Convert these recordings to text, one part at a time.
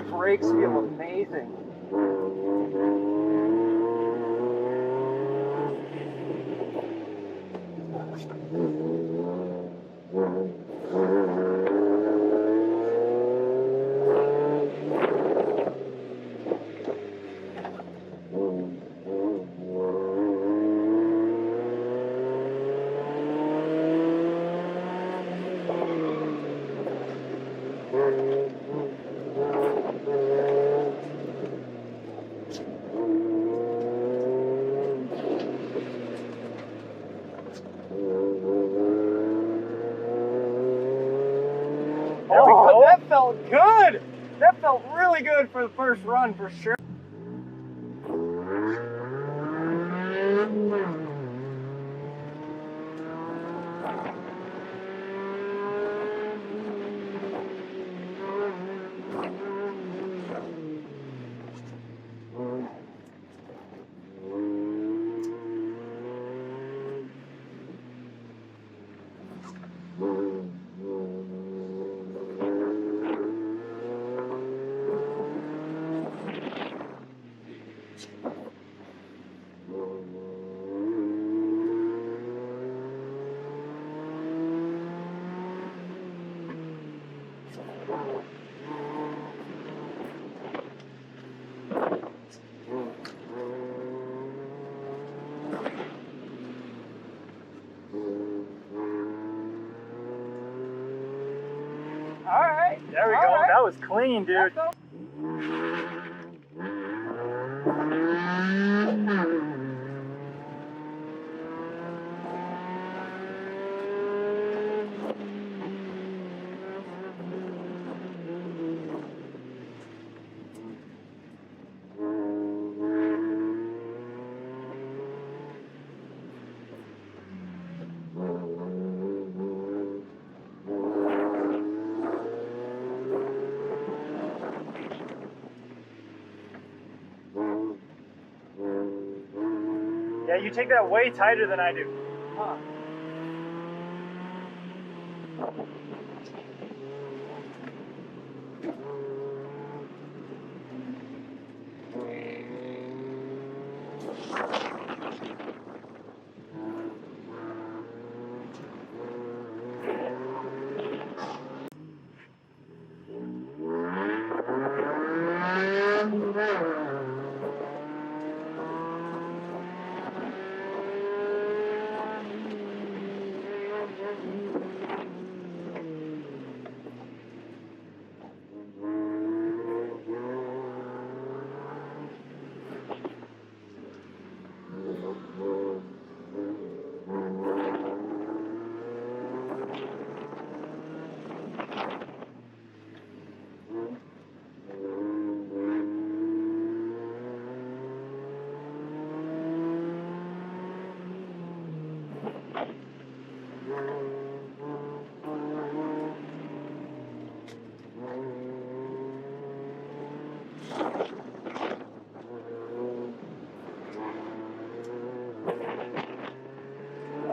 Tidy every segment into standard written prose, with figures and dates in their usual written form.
brakes feel amazing. Oh, that felt good! That felt really good for the first run, for sure. Alright. There we go. That was clean, dude. Yeah, you take that way tighter than I do. Huh.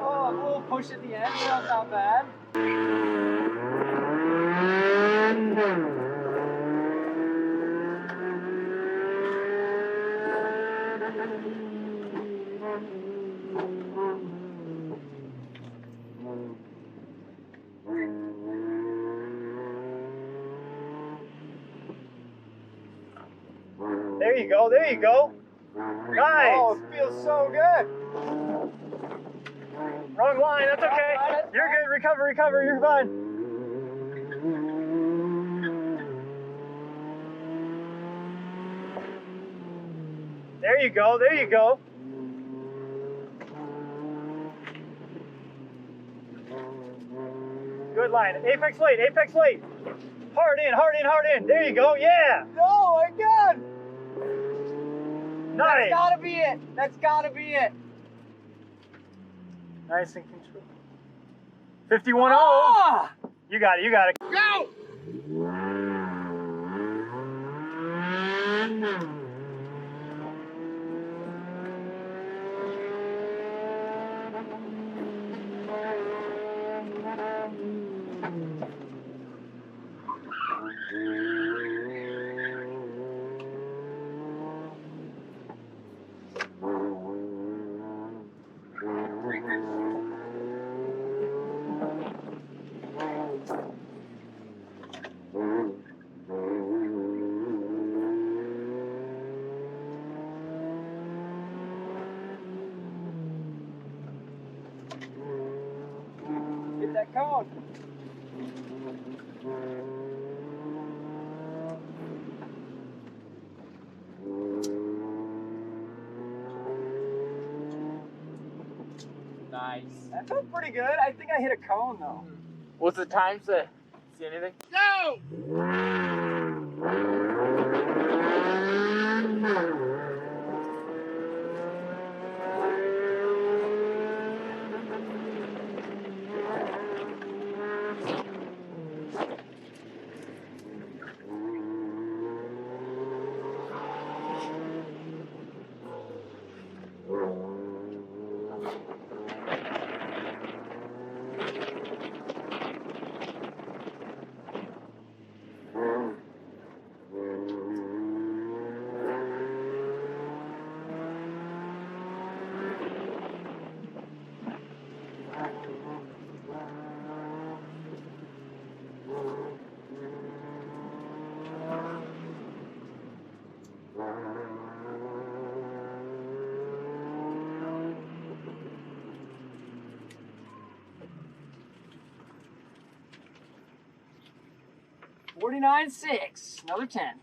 Oh, a little push at the end, that's not bad. There you go. There you go. Nice. Oh, it feels so good. Wrong line. That's okay. You're good. Recover, recover. You're fine. There you go. There you go. Good line. Apex late. Apex late. Hard in. Hard in. Hard in. There you go. Yeah. Oh my god! Nice. That's gotta be it. That's gotta be it. Nice and control. 51-0. Ah! You got it. You got it. Go! cone. Nice. That felt pretty good. I think I hit a cone though. What's the time say? See anything? Go! $49.6. Another 10.